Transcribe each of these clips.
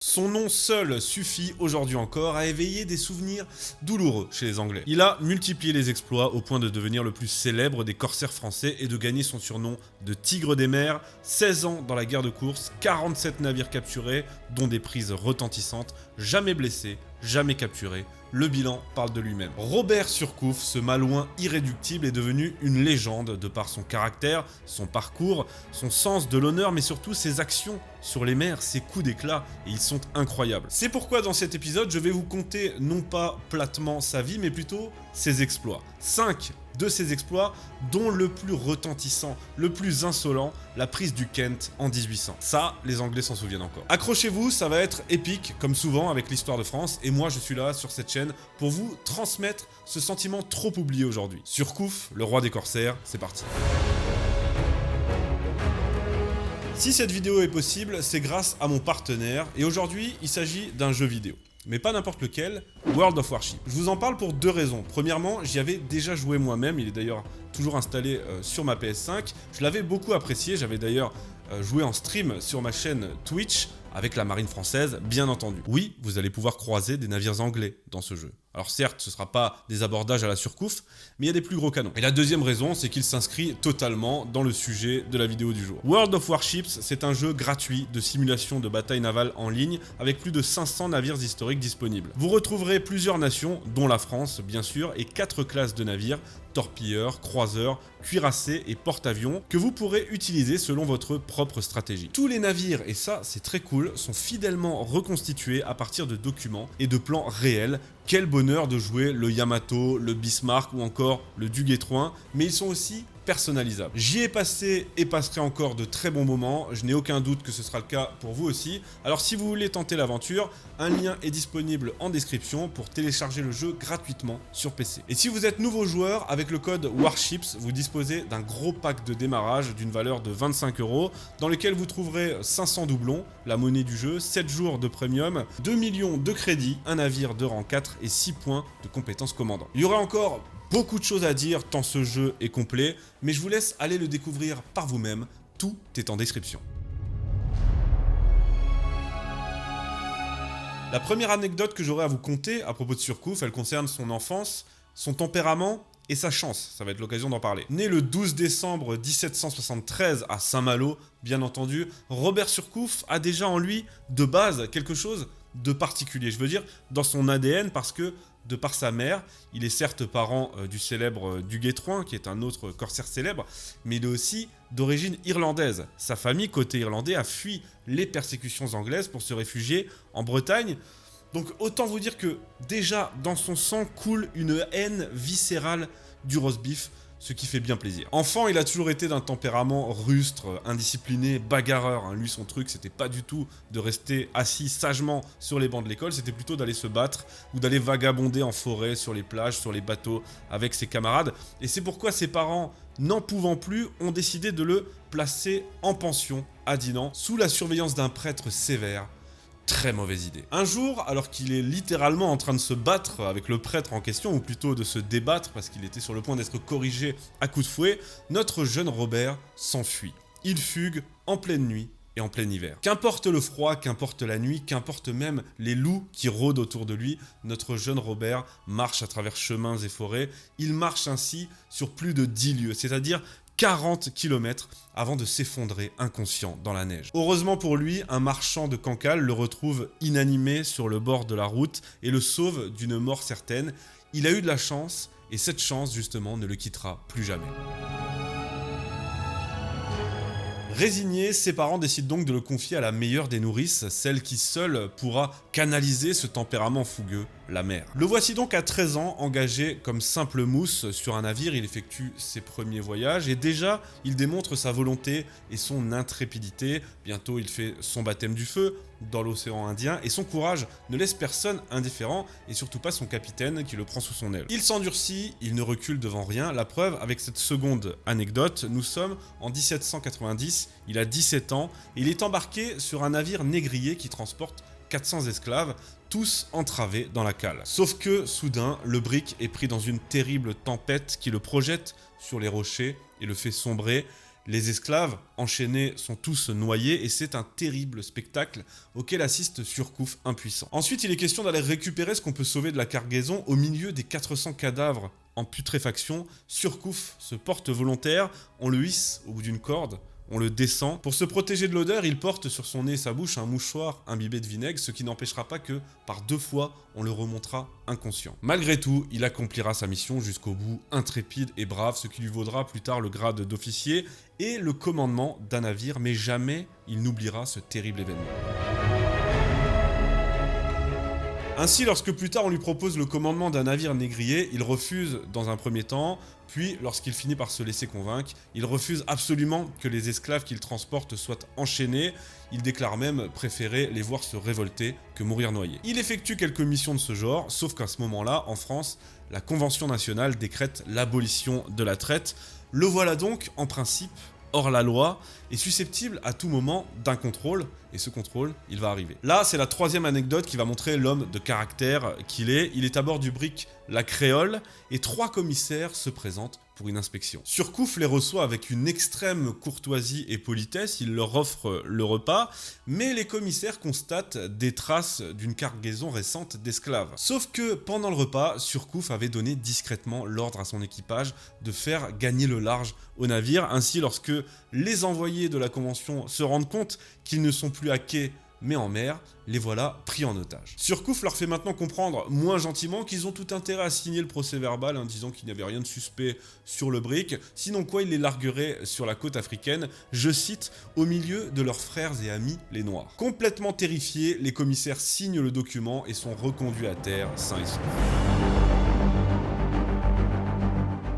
Son nom seul suffit aujourd'hui encore à éveiller des souvenirs douloureux chez les Anglais. Il a multiplié les exploits au point de devenir le plus célèbre des corsaires français et de gagner son surnom de Tigre des mers. 16 ans dans la guerre de course, 47 navires capturés, dont des prises retentissantes, jamais blessé, jamais capturé. Le bilan parle de lui-même. Robert Surcouf, ce malouin irréductible, est devenu une légende de par son caractère, son parcours, son sens de l'honneur, mais surtout ses actions sur les mers, ses coups d'éclat, et ils sont incroyables. C'est pourquoi dans cet épisode, je vais vous conter non pas platement sa vie, mais plutôt ses exploits. 5 de ses exploits, dont le plus retentissant, le plus insolent, la prise du Kent en 1800. Ça, les Anglais s'en souviennent encore. Accrochez-vous, ça va être épique, comme souvent avec l'histoire de France, et moi je suis là sur cette chaîne pour vous transmettre ce sentiment trop oublié aujourd'hui. Surcouf, le roi des corsaires, c'est parti. Si cette vidéo est possible, c'est grâce à mon partenaire, et aujourd'hui, il s'agit d'un jeu vidéo. Mais pas n'importe lequel, World of Warship. Je vous en parle pour deux raisons. Premièrement, j'y avais déjà joué moi-même, il est d'ailleurs toujours installé sur ma PS5. Je l'avais beaucoup apprécié, j'avais d'ailleurs joué en stream sur ma chaîne Twitch, avec la marine française, bien entendu. Oui, vous allez pouvoir croiser des navires anglais dans ce jeu. Alors certes, ce ne sera pas des abordages à la Surcouf, mais il y a des plus gros canons. Et la deuxième raison, c'est qu'il s'inscrit totalement dans le sujet de la vidéo du jour. World of Warships, c'est un jeu gratuit de simulation de bataille navale en ligne, avec plus de 500 navires historiques disponibles. Vous retrouverez plusieurs nations, dont la France, bien sûr, et 4 classes de navires, torpilleurs, croiseurs, cuirassés et porte-avions, que vous pourrez utiliser selon votre propre stratégie. Tous les navires, et ça c'est très cool, sont fidèlement reconstitués à partir de documents et de plans réels. Quel bonheur de jouer le Yamato, le Bismarck ou encore le Duguay-Trouin, mais ils sont aussi personnalisables. J'y ai passé et passerai encore de très bons moments, je n'ai aucun doute que ce sera le cas pour vous aussi. Alors si vous voulez tenter l'aventure, un lien est disponible en description pour télécharger le jeu gratuitement sur PC. Et si vous êtes nouveau joueur, avec le code WARSHIPS, vous disposez d'un gros pack de démarrage d'une valeur de 25 € dans lequel vous trouverez 500 doublons, la monnaie du jeu, 7 jours de premium, 2 millions de crédits, un navire de rang 4 et 6 points de compétences commandant. Il y aura encore beaucoup de choses à dire tant ce jeu est complet, mais je vous laisse aller le découvrir par vous-même, tout est en description. La première anecdote que j'aurai à vous conter à propos de Surcouf, elle concerne son enfance, son tempérament et sa chance, ça va être l'occasion d'en parler. Né le 12 décembre 1773 à Saint-Malo, bien entendu, Robert Surcouf a déjà en lui, de base, quelque chose de particulier. Je veux dire, dans son ADN, parce que, de par sa mère, il est certes parent du célèbre Duguay-Trouin, qui est un autre corsaire célèbre, mais il est aussi d'origine irlandaise. Sa famille, côté irlandais, a fui les persécutions anglaises pour se réfugier en Bretagne. Donc autant vous dire que déjà dans son sang coule une haine viscérale du roast beef, ce qui fait bien plaisir. Enfant, il a toujours été d'un tempérament rustre, indiscipliné, bagarreur. Lui, son truc, c'était pas du tout de rester assis sagement sur les bancs de l'école, c'était plutôt d'aller se battre ou d'aller vagabonder en forêt, sur les plages, sur les bateaux avec ses camarades. Et c'est pourquoi ses parents, n'en pouvant plus, ont décidé de le placer en pension à Dinan, sous la surveillance d'un prêtre sévère. Très mauvaise idée. Un jour, alors qu'il est littéralement en train de se battre avec le prêtre en question, ou plutôt de se débattre parce qu'il était sur le point d'être corrigé à coups de fouet, notre jeune Robert s'enfuit. Il fugue en pleine nuit et en plein hiver. Qu'importe le froid, qu'importe la nuit, qu'importe même les loups qui rôdent autour de lui, notre jeune Robert marche à travers chemins et forêts. Il marche ainsi sur plus de 10 lieues, c'est-à-dire 40 km avant de s'effondrer inconscient dans la neige. Heureusement pour lui, un marchand de Cancale le retrouve inanimé sur le bord de la route et le sauve d'une mort certaine. Il a eu de la chance et cette chance justement ne le quittera plus jamais. Résigné, ses parents décident donc de le confier à la meilleure des nourrices, celle qui seule pourra canaliser ce tempérament fougueux, la mère. Le voici donc à 13 ans, engagé comme simple mousse sur un navire. Il effectue ses premiers voyages et déjà, il démontre sa volonté et son intrépidité. Bientôt, il fait son baptême du feu dans l'océan Indien et son courage ne laisse personne indifférent et surtout pas son capitaine qui le prend sous son aile. Il s'endurcit, il ne recule devant rien. La preuve avec cette seconde anecdote, nous sommes en 1790, il a 17 ans et il est embarqué sur un navire négrier qui transporte 400 esclaves, tous entravés dans la cale. Sauf que, soudain, le brick est pris dans une terrible tempête qui le projette sur les rochers et le fait sombrer. Les esclaves, enchaînés, sont tous noyés et c'est un terrible spectacle auquel assiste Surcouf impuissant. Ensuite, il est question d'aller récupérer ce qu'on peut sauver de la cargaison au milieu des 400 cadavres en putréfaction. Surcouf se porte volontaire, on le hisse au bout d'une corde, on le descend. Pour se protéger de l'odeur, il porte sur son nez et sa bouche un mouchoir imbibé de vinaigre, ce qui n'empêchera pas que, par 2 fois, on le remontera inconscient. Malgré tout, il accomplira sa mission jusqu'au bout, intrépide et brave, ce qui lui vaudra plus tard le grade d'officier et le commandement d'un navire, mais jamais il n'oubliera ce terrible événement. Ainsi, lorsque plus tard on lui propose le commandement d'un navire négrier, il refuse dans un premier temps, puis lorsqu'il finit par se laisser convaincre, il refuse absolument que les esclaves qu'il transporte soient enchaînés, il déclare même préférer les voir se révolter que mourir noyés. Il effectue quelques missions de ce genre, sauf qu'à ce moment-là, en France, la Convention nationale décrète l'abolition de la traite. Le voilà donc, en principe, hors la loi, est susceptible à tout moment d'un contrôle, et ce contrôle, il va arriver. Là, c'est la 3e anecdote qui va montrer l'homme de caractère qu'il est. Il est à bord du brick La Créole, et 3 commissaires se présentent pour une inspection. Surcouf les reçoit avec une extrême courtoisie et politesse, il leur offre le repas, mais les commissaires constatent des traces d'une cargaison récente d'esclaves. Sauf que pendant le repas, Surcouf avait donné discrètement l'ordre à son équipage de faire gagner le large au navire. Ainsi, lorsque les envoyés de la Convention se rendent compte qu'ils ne sont plus à quai mais en mer, les voilà pris en otage. Surcouf leur fait maintenant comprendre, moins gentiment, qu'ils ont tout intérêt à signer le procès-verbal, en disant qu'il n'y avait rien de suspect sur le brick, sinon quoi il les larguerait sur la côte africaine, je cite, au milieu de leurs frères et amis les Noirs. Complètement terrifiés, les commissaires signent le document et sont reconduits à terre, sains et saufs.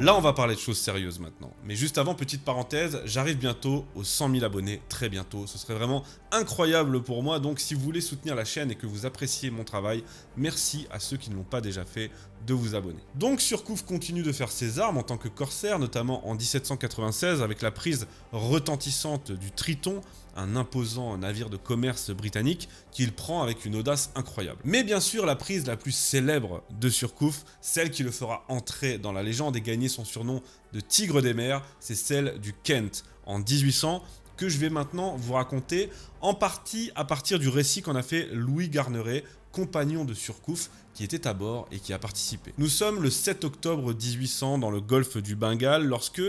Là, on va parler de choses sérieuses maintenant. Mais juste avant, petite parenthèse, j'arrive bientôt aux 100 000 abonnés, très bientôt. Ce serait vraiment incroyable pour moi. Donc, si vous voulez soutenir la chaîne et que vous appréciez mon travail, merci à ceux qui ne l'ont pas déjà fait de vous abonner. Donc, Surcouf continue de faire ses armes en tant que corsaire, notamment en 1796 avec la prise retentissante du Triton, un imposant navire de commerce britannique qu'il prend avec une audace incroyable. Mais bien sûr, la prise la plus célèbre de Surcouf, celle qui le fera entrer dans la légende et gagner son surnom de Tigre des mers, c'est celle du Kent en 1800, que je vais maintenant vous raconter en partie à partir du récit qu'en a fait Louis Garneret, compagnon de Surcouf, qui était à bord et qui a participé. Nous sommes le 7 octobre 1800 dans le golfe du Bengale lorsque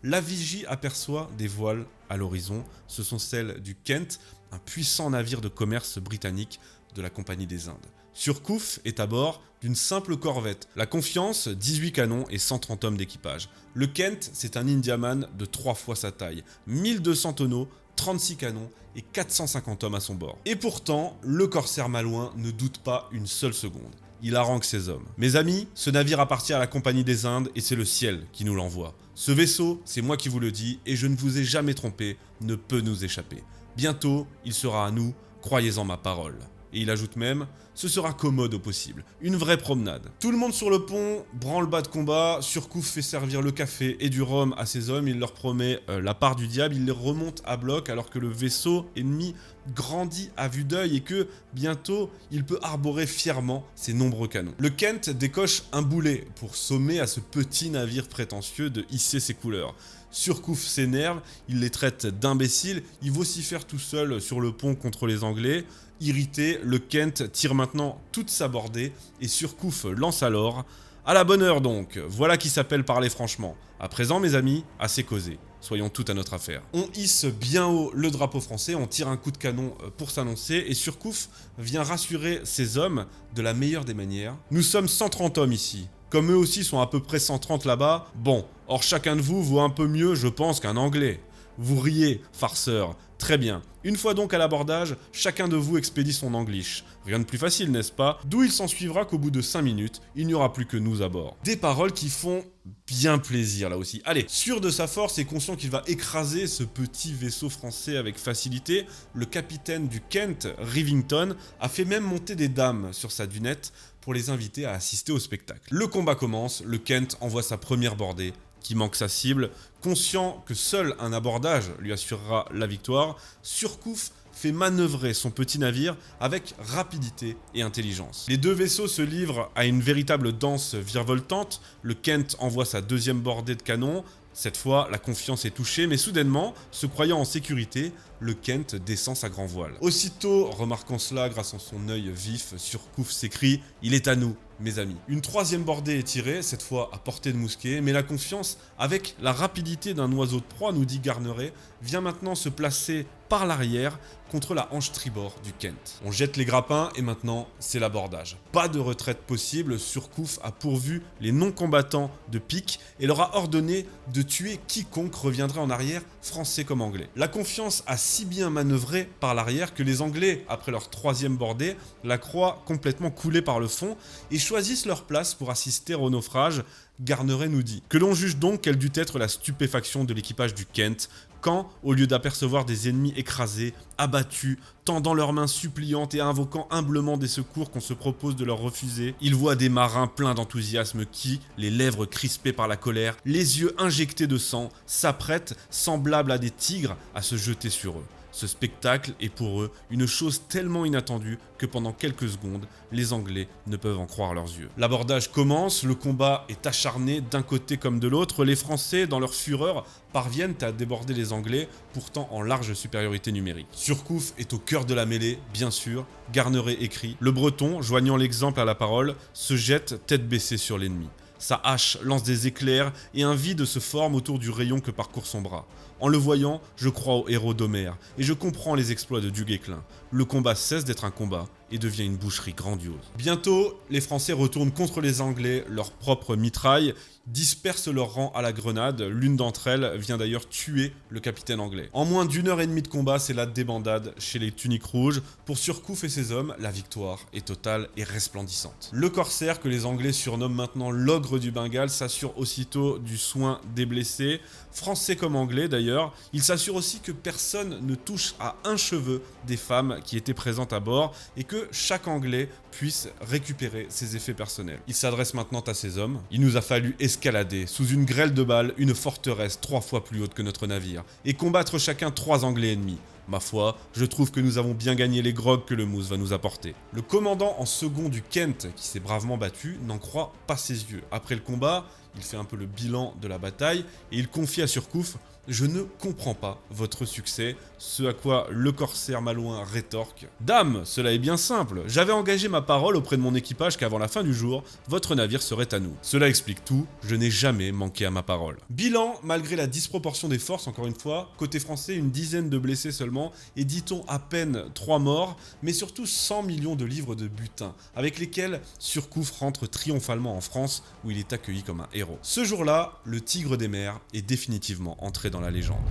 la vigie aperçoit des voiles à l'horizon. Ce sont celles du Kent, un puissant navire de commerce britannique de la Compagnie des Indes. Surcouf est à bord d'une simple corvette. La Confiance, 18 canons et 130 hommes d'équipage. Le Kent, c'est un Indiaman de 3 fois sa taille, 1200 tonneaux, 36 canons et 450 hommes à son bord. Et pourtant, le corsaire malouin ne doute pas une seule seconde. Il harangue ses hommes. Mes amis, ce navire appartient à la Compagnie des Indes et c'est le ciel qui nous l'envoie. Ce vaisseau, c'est moi qui vous le dis et je ne vous ai jamais trompé, ne peut nous échapper. Bientôt, il sera à nous, croyez-en ma parole. Et il ajoute même, ce sera commode au possible, une vraie promenade. Tout le monde sur le pont, branle-bas de combat, Surcouf fait servir le café et du rhum à ses hommes, il leur promet la part du diable, il les remonte à bloc alors que le vaisseau ennemi grandit à vue d'œil et que, bientôt, il peut arborer fièrement ses nombreux canons. Le Kent décoche un boulet pour sommer à ce petit navire prétentieux de hisser ses couleurs. Surcouf s'énerve, il les traite d'imbéciles, il vocifère tout seul sur le pont contre les Anglais. Irrité, le Kent tire maintenant toute sa bordée et Surcouf lance alors « À la bonne heure donc, voilà qui s'appelle parler franchement. À présent mes amis, assez causé. Soyons tout à notre affaire. » On hisse bien haut le drapeau français, on tire un coup de canon pour s'annoncer et Surcouf vient rassurer ses hommes de la meilleure des manières. « Nous sommes 130 hommes ici. Comme eux aussi sont à peu près 130 là-bas, bon, or chacun de vous vaut un peu mieux, je pense, qu'un Anglais. Vous riez, farceur. Très bien. Une fois donc à l'abordage, chacun de vous expédie son anglish. Rien de plus facile, n'est-ce pas? D'où il s'ensuivra qu'au bout de 5 minutes, il n'y aura plus que nous à bord. Des paroles qui font bien plaisir là aussi. Allez, sûr de sa force et conscient qu'il va écraser ce petit vaisseau français avec facilité, le capitaine du Kent, Rivington, a fait même monter des dames sur sa dunette pour les inviter à assister au spectacle. Le combat commence, le Kent envoie sa première bordée, qui manque sa cible. Conscient que seul un abordage lui assurera la victoire, Surcouf fait manœuvrer son petit navire avec rapidité et intelligence. Les deux vaisseaux se livrent à une véritable danse virevoltante, le Kent envoie sa deuxième bordée de canons, Cette fois, la confiance est touchée, mais soudainement, se croyant en sécurité, le Kent descend sa grand voile. Aussitôt, remarquant cela grâce à son œil vif, Surcouf s'écrie « Il est à nous, mes amis ». Une troisième bordée est tirée, cette fois à portée de mousquet, mais la confiance, avec la rapidité d'un oiseau de proie, nous dit Garneret, vient maintenant se placer par l'arrière contre la hanche tribord du Kent. On jette les grappins et maintenant c'est l'abordage. Pas de retraite possible, Surcouf a pourvu les non-combattants de pique et leur a ordonné de tuer quiconque reviendrait en arrière, français comme anglais. La confiance a si bien manœuvré par l'arrière que les Anglais, après leur troisième bordée, la croient complètement coulée par le fond et choisissent leur place pour assister au naufrage. Garneret nous dit que l'on juge donc quelle dut être la stupéfaction de l'équipage du Kent quand, au lieu d'apercevoir des ennemis écrasés, abattus, tendant leurs mains suppliantes et invoquant humblement des secours qu'on se propose de leur refuser, ils voient des marins pleins d'enthousiasme qui, les lèvres crispées par la colère, les yeux injectés de sang, s'apprêtent, semblables à des tigres, à se jeter sur eux. Ce spectacle est pour eux une chose tellement inattendue que pendant quelques secondes, les Anglais ne peuvent en croire leurs yeux. L'abordage commence, le combat est acharné d'un côté comme de l'autre, les Français, dans leur fureur, parviennent à déborder les Anglais, pourtant en large supériorité numérique. Surcouf est au cœur de la mêlée, bien sûr. Garneret écrit « Le Breton, joignant l'exemple à la parole, se jette tête baissée sur l'ennemi. Sa hache lance des éclairs et un vide se forme autour du rayon que parcourt son bras. En le voyant, je crois au héros d'Homère et je comprends les exploits de Duguesclin. Le combat cesse d'être un combat et devient une boucherie grandiose. » Bientôt, les Français retournent contre les Anglais, leurs propres mitrailles dispersent leurs rangs à la grenade. L'une d'entre elles vient d'ailleurs tuer le capitaine anglais. En moins d'une heure et demie de combat, c'est la débandade chez les tuniques rouges. Pour Surcouf et ses hommes, la victoire est totale et resplendissante. Le corsaire, que les Anglais surnomment maintenant l'ogre du Bengale, s'assure aussitôt du soin des blessés. Français comme anglais d'ailleurs, il s'assure aussi que personne ne touche à un cheveu des femmes qui étaient présentes à bord et que chaque Anglais puisse récupérer ses effets personnels. Il s'adresse maintenant à ses hommes. Il nous a fallu escalader sous une grêle de balles une forteresse 3 fois plus haute que notre navire et combattre chacun 3 Anglais ennemis. Ma foi, je trouve que nous avons bien gagné les grogs que le mousse va nous apporter. Le commandant en second du Kent, qui s'est bravement battu, n'en croit pas ses yeux. Après le combat, il fait un peu le bilan de la bataille et il confie à Surcouf « Je ne comprends pas votre succès », ce à quoi le corsaire malouin rétorque « Dame, cela est bien simple, j'avais engagé ma parole auprès de mon équipage qu'avant la fin du jour, votre navire serait à nous. Cela explique tout, je n'ai jamais manqué à ma parole. » Bilan, malgré la disproportion des forces, encore une fois, côté français, une dizaine de blessés seulement, et dit-on à peine 3 morts, mais surtout 100 millions de livres de butin, avec lesquels Surcouf rentre triomphalement en France, où il est accueilli comme un héros. Ce jour-là, le Tigre des mers est définitivement entré dans la légende.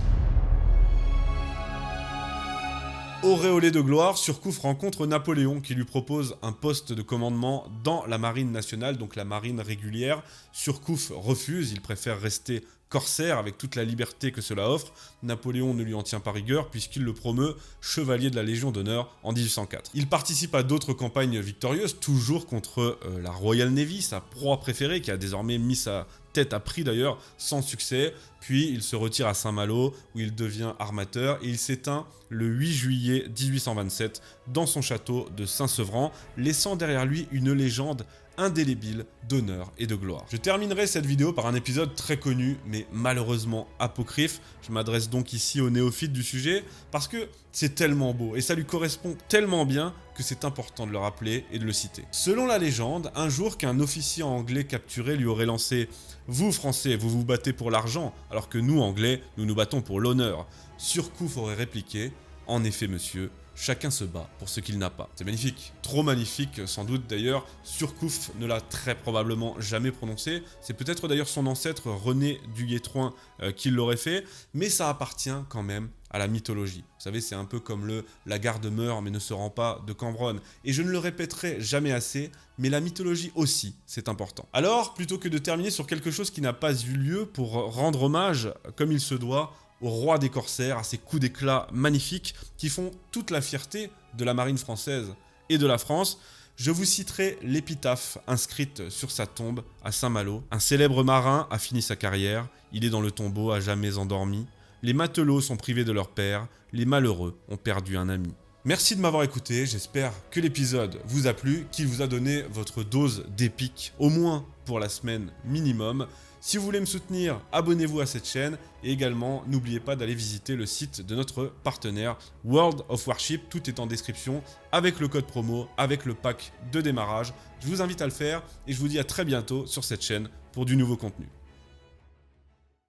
Auréolé de gloire, Surcouf rencontre Napoléon qui lui propose un poste de commandement dans la marine nationale, donc la marine régulière. Surcouf refuse, il préfère rester corsaire avec toute la liberté que cela offre. Napoléon ne lui en tient pas rigueur puisqu'il le promeut chevalier de la Légion d'honneur en 1804. Il participe à d'autres campagnes victorieuses, toujours contre la Royal Navy, sa proie préférée qui a désormais mis sa tête à prix d'ailleurs, sans succès. Puis il se retire à Saint-Malo où il devient armateur et il s'éteint le 8 juillet 1827 dans son château de Saint-Sevran, laissant derrière lui une légende indélébile d'honneur et de gloire. Je terminerai cette vidéo par un épisode très connu, mais malheureusement apocryphe. Je m'adresse donc ici aux néophytes du sujet, parce que c'est tellement beau, et ça lui correspond tellement bien que c'est important de le rappeler et de le citer. Selon la légende, un jour qu'un officier anglais capturé lui aurait lancé « Vous, Français, vous vous battez pour l'argent, alors que nous, Anglais, nous nous battons pour l'honneur », Surcouf aurait répliqué « En effet, monsieur, chacun se bat pour ce qu'il n'a pas. » C'est magnifique. Trop magnifique, sans doute d'ailleurs. Surcouf ne l'a très probablement jamais prononcé. C'est peut-être d'ailleurs son ancêtre René du Guestroin qui l'aurait fait, mais ça appartient quand même à la mythologie. Vous savez, c'est un peu comme le « la garde meurt mais ne se rend pas » de Cambronne. Et je ne le répéterai jamais assez, mais la mythologie aussi, c'est important. Alors, plutôt que de terminer sur quelque chose qui n'a pas eu lieu, pour rendre hommage, comme il se doit, au roi des corsaires, à ses coups d'éclat magnifiques qui font toute la fierté de la marine française et de la France, je vous citerai l'épitaphe inscrite sur sa tombe à Saint-Malo. Un célèbre marin a fini sa carrière, il est dans le tombeau à jamais endormi. Les matelots sont privés de leur père, les malheureux ont perdu un ami. Merci de m'avoir écouté, j'espère que l'épisode vous a plu, qu'il vous a donné votre dose d'épique, au moins pour la semaine minimum. Si vous voulez me soutenir, abonnez-vous à cette chaîne et également n'oubliez pas d'aller visiter le site de notre partenaire World of Warship. Tout est en description avec le code promo, avec le pack de démarrage. Je vous invite à le faire et je vous dis à très bientôt sur cette chaîne pour du nouveau contenu.